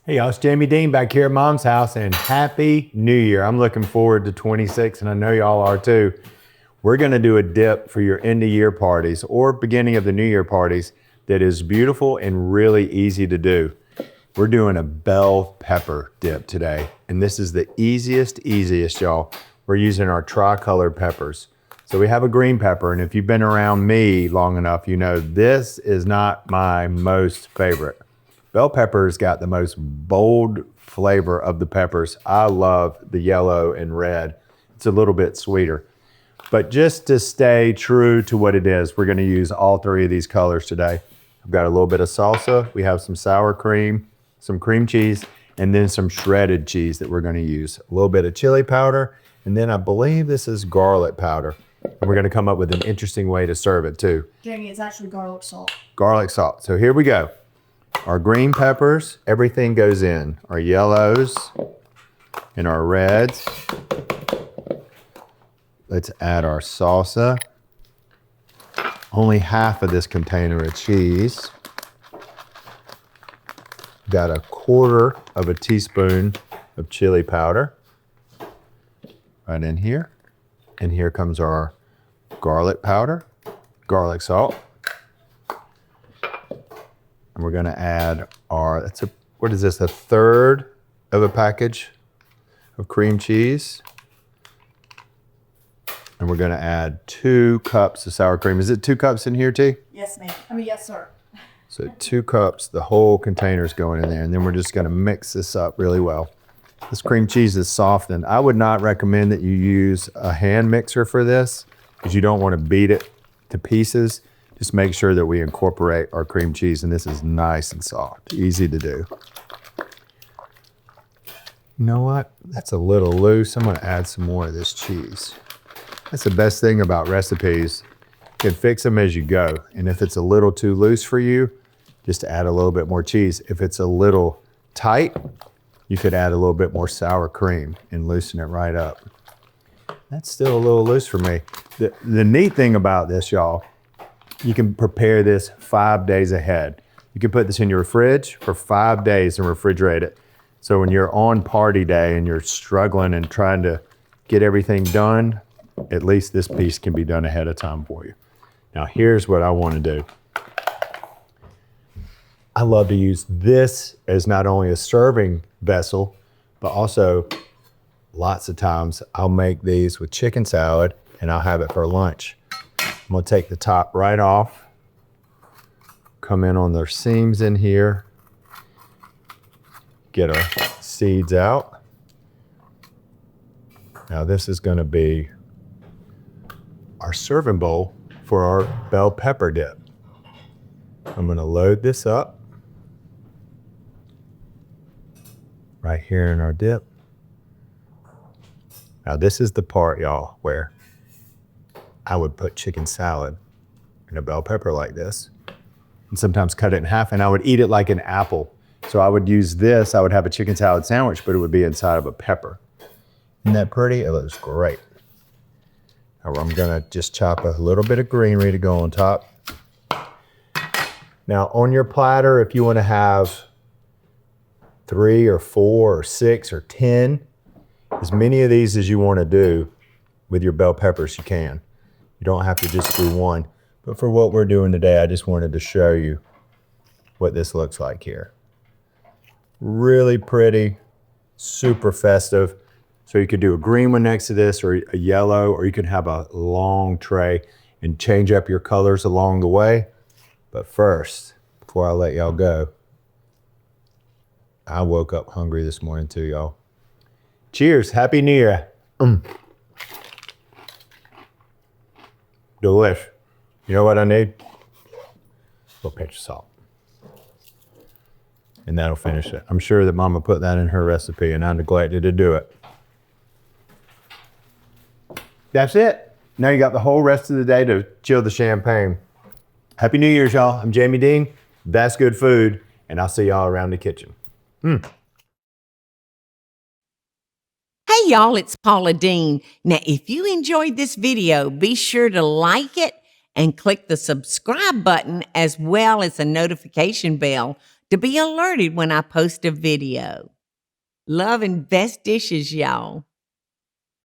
Hey y'all, it's Jamie Deen back here at Mom's house, and Happy New Year. I'm looking forward to 26, and I know y'all are too. We're gonna do a dip for your end of year parties or beginning of the New Year parties that is beautiful and really easy to do. We're doing a bell pepper dip today, and this is the easiest, y'all. We're using our tri-colored peppers. So we have a green pepper, and if you've been around me long enough, you know this is not my most favorite. Bell pepper's got the most bold flavor of the peppers. I love the yellow and red. It's a little bit sweeter. But just to stay true to what it is, we're gonna use all three of these colors today. I've got a little bit of salsa. We have some sour cream, some cream cheese, and then some shredded cheese that we're gonna use. A little bit of chili powder, and then I believe this is garlic powder. And we're gonna come up with an interesting way to serve it too. Jamie, it's actually garlic salt. Garlic salt. So here we go. Our green peppers, everything goes in. Our yellows and our reds. Let's add our salsa. Only half of this container of cheese. Got a quarter of a teaspoon of chili powder right in here. And here comes our garlic powder, garlic salt. And we're gonna add our, what is this, a third of a package of cream cheese. And we're gonna add 2 cups of sour cream. Is it 2 cups in here, T? Yes, ma'am. Yes, sir. So 2 cups, the whole container's going in there. And then we're just gonna mix this up really well. This cream cheese is softened. I would not recommend that you use a hand mixer for this because you don't wanna beat it to pieces. Just make sure that we incorporate our cream cheese, and this is nice and soft, easy to do. You know what? That's a little loose. I'm gonna add some more of this cheese. That's the best thing about recipes. You can fix them as you go. And if it's a little too loose for you, just add a little bit more cheese. If it's a little tight, you could add a little bit more sour cream and loosen it right up. That's still a little loose for me. The neat thing about this, y'all, you can prepare this 5 days ahead. You can put this in your fridge for 5 days and refrigerate it. So when you're on party day and you're struggling and trying to get everything done, at least this piece can be done ahead of time for you. Now here's what I want to do. I love to use this as not only a serving vessel, but also lots of times I'll make these with chicken salad and I'll have it for lunch. I'm gonna take the top right off, come in on their seams in here, get our seeds out. Now this is gonna be our serving bowl for our bell pepper dip. I'm gonna load this up right here in our dip. Now this is the part, y'all, where I would put chicken salad in a bell pepper like this and sometimes cut it in half, and I would eat it like an apple. So I would use this, I would have a chicken salad sandwich, but it would be inside of a pepper. Isn't that pretty? It looks great. Now I'm gonna just chop a little bit of greenery to go on top. Now on your platter, if you wanna have 3 or 4 or 6 or 10, as many of these as you wanna do with your bell peppers, you can. You don't have to just do one. But for what we're doing today, I just wanted to show you what this looks like here. Really pretty, super festive. So you could do a green one next to this or a yellow, or you could have a long tray and change up your colors along the way. But first, before I let y'all go, I woke up hungry this morning too, y'all. Cheers, Happy New Year. Delish. You know what I need? A little pinch of salt. And that'll finish it. I'm sure that Mama put that in her recipe and I neglected to do it. That's it. Now you got the whole rest of the day to chill the champagne. Happy New Year's, y'all. I'm Jamie Deen. That's good food. And I'll see y'all around the kitchen. Hey y'all, it's Paula Deen. Now, if you enjoyed this video, be sure to like it and click the subscribe button as well as the notification bell to be alerted when I post a video. Love and best dishes, y'all.